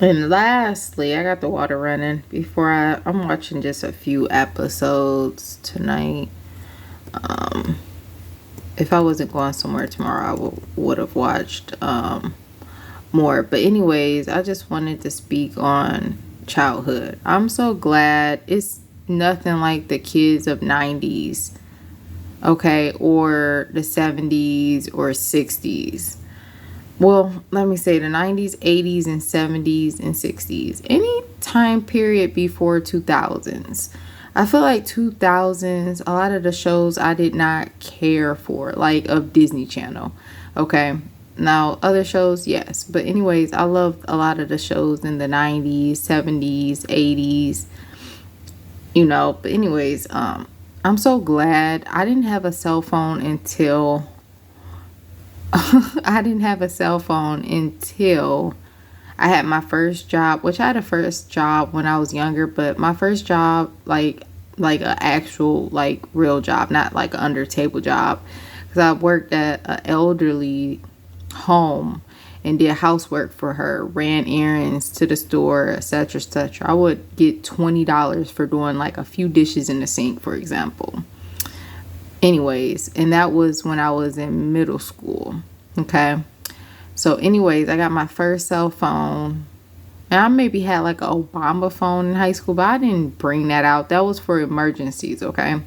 And lastly, I got the water running before I'm watching just a few episodes tonight. Um, if I wasn't going somewhere tomorrow, I would have watched more. But anyways, I just wanted to speak on childhood. I'm so glad it's nothing like the kids of 90's, okay, or the 70's or 60's. Well, let me say the 90's, 80's, and 70's and 60's. Any time period before 2000s. I feel like 2000s, a lot of the shows I did not care for, like of Disney Channel. Okay. Now, other shows, yes. But anyways, I loved a lot of the shows in the 90's, 70's, 80's, But anyways, I'm so glad I didn't have a cell phone until I didn't have a cell phone until I had my first job, which I had a first job when I was younger, but my first job, like a actual, like, real job, not like an under table job, because I worked at an elderly home and did housework for her, ran errands to the store, etc., etc. I would get $20 for doing like a few dishes in the sink, for example. Anyways, and that was when I was in middle school. Okay. So anyways, I got my first cell phone. And I maybe had like an Obama phone in high school, but I didn't bring that out. That was for emergencies, okay?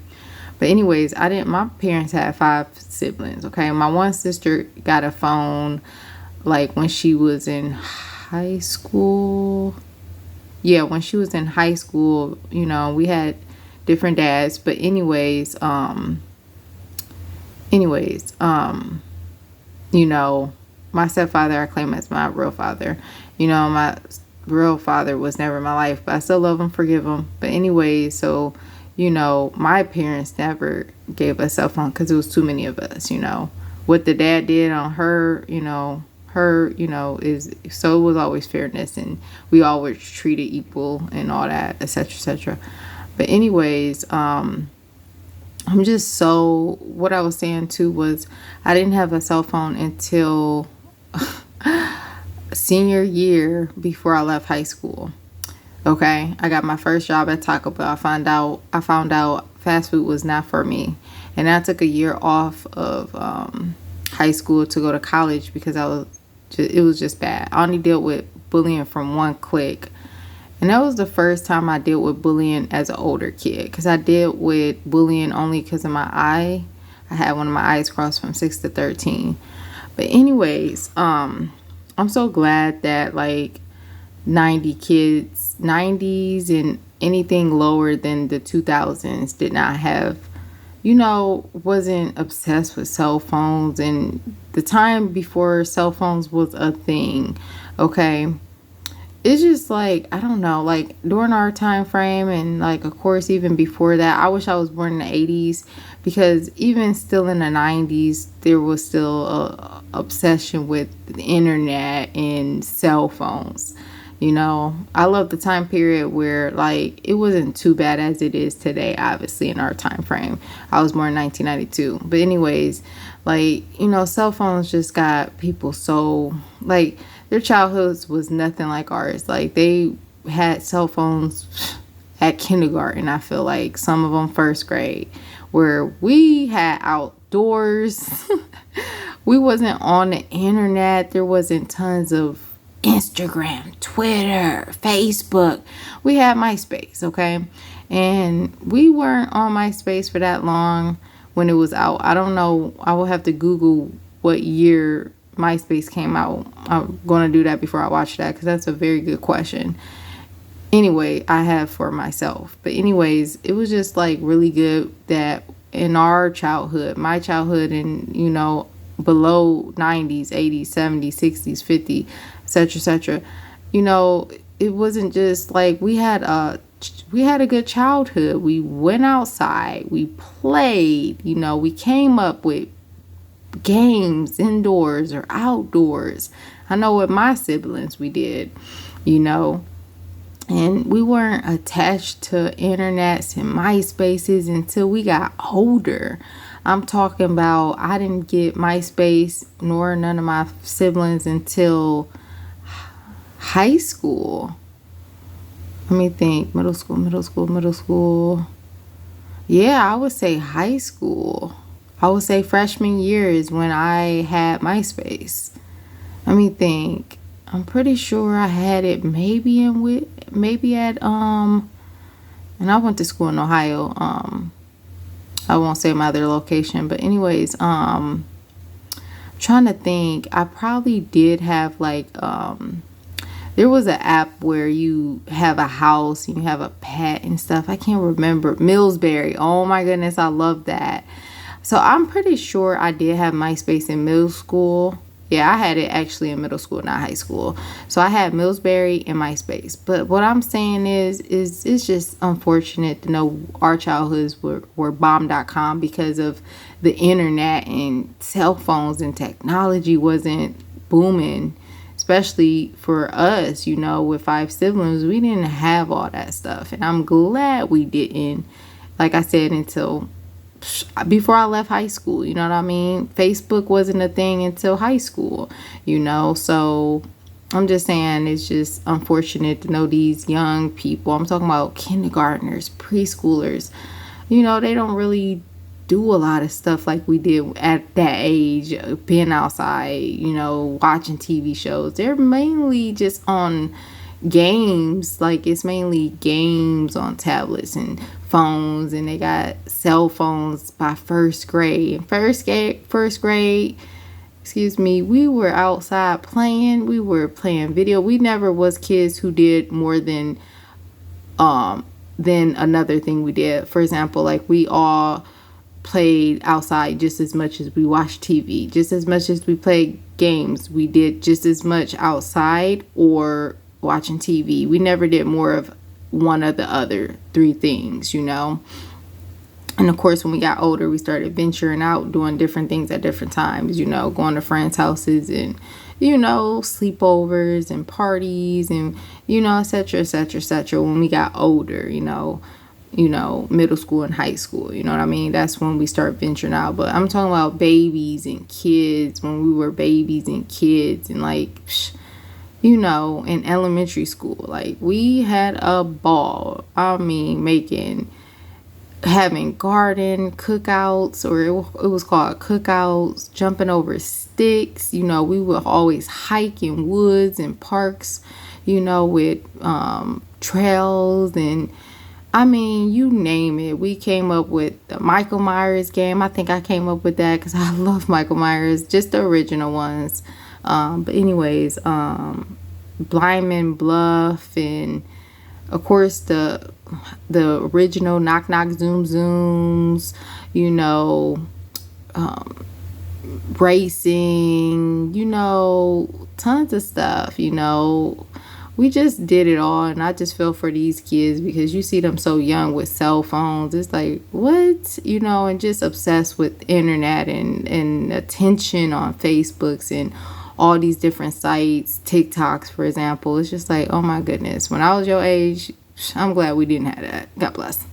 But anyways, my parents had 5 siblings, okay? My one sister got a phone like when she was in high school. Yeah, when she was in high school, we had different dads. But anyways, my stepfather I claim as my real father. My real father was never in my life, but I still love him, forgive him. But anyway, so my parents never gave us cell phone because it was too many of us. What the dad did on her, is, so it was always fairness, and we all were treated equal and all that, etc., etc. But anyways, I'm just so, what I was saying too was I didn't have a cell phone until senior year before I left high school. Okay, I got my first job at Taco Bell. I found out fast food was not for me, and I took a year off of high school to go to college because it was just bad. I only dealt with bullying from one clique, and that was the first time I dealt with bullying as an older kid, because I dealt with bullying only because of my eye. I had one of my eyes crossed from 6 to 13. But anyways, I'm so glad that like 90's and anything lower than the 2000s did not have, wasn't obsessed with cell phones, and the time before cell phones was a thing. Okay. It's just like, I don't know, like during our time frame, and like of course even before that, I wish I was born in the 80's, because even still in the 90's there was still a obsession with the internet and cell phones. I love the time period where like it wasn't too bad as it is today, obviously in our time frame. I was born in 1992, but anyways, like, cell phones just got people so, like, their childhoods was nothing like ours. Like, they had cell phones at kindergarten, I feel like, some of them first grade, where we had outdoors. We wasn't on the internet. There wasn't tons of Instagram, Twitter, Facebook. We had MySpace, okay? And we weren't on MySpace for that long when it was out. I don't know. I will have to Google what year MySpace came out. I'm going to do that before I watch that, because that's a very good question. Anyway, I have for myself. But anyways, it was just like really good that in our childhood, my childhood, and below 90's, 80's, 70's, 60's, 50's, etc., etc., it wasn't just like we had a good childhood. We went outside, we played, we came up with games indoors or outdoors. I know with my siblings we did, and we weren't attached to internets and MySpaces until we got older. I'm talking about, I didn't get MySpace nor none of my siblings until High school. Let me think. Middle school. Yeah, I would say high school. I would say freshman year is when I had MySpace. Let me think. I'm pretty sure I had it maybe at and I went to school in Ohio. I won't say my other location, but anyways, trying to think. I probably did have like there was an app where you have a house and you have a pet and stuff. I can't remember. Millsberry. Oh my goodness, I love that. So I'm pretty sure I did have MySpace in middle school. Yeah, I had it actually in middle school, not high school. So I had Millsberry and MySpace. But what I'm saying is it's just unfortunate to know our childhoods were bomb.com because of the internet and cell phones and technology wasn't booming, especially for us, with 5 siblings. We didn't have all that stuff. And I'm glad we didn't, like I said, until before I left high school. You know what I mean? Facebook wasn't a thing until high school, so I'm just saying it's just unfortunate to know these young people. I'm talking about kindergartners, preschoolers. They don't really do a lot of stuff like we did at that age, being outside, watching TV shows. They're mainly just on games. Like, it's mainly games on tablets and phones, and they got cell phones by first grade. First grade, excuse me, we were outside playing. We were playing video. We never was kids who did more than another thing we did. For example, like, we all played outside just as much as we watched TV, just as much as we played games. We did just as much outside or watching TV. We never did more of one of the other three things. And of course, when we got older, we started venturing out, doing different things at different times, going to friends' houses and, sleepovers and parties and, et cetera, et cetera, et cetera. When we got older, middle school and high school, you know what I mean? That's when we start venturing out. But I'm talking about babies and kids, when we were babies and kids and in elementary school. Like, we had a ball. I mean, having garden cookouts, or it was called cookouts, jumping over sticks. We would always hike in woods and parks, with trails and, I mean, you name it. We came up with the Michael Myers game. I think I came up with that because I love Michael Myers, just the original ones. But anyways, Blind Bluff, and of course the original Knock Knock Zoom Zooms, racing, tons of stuff, We just did it all, and I just feel for these kids because you see them so young with cell phones. It's like, what? And just obsessed with internet and attention on Facebooks and all these different sites, TikToks, for example. It's just like, oh my goodness. When I was your age, I'm glad we didn't have that. God bless.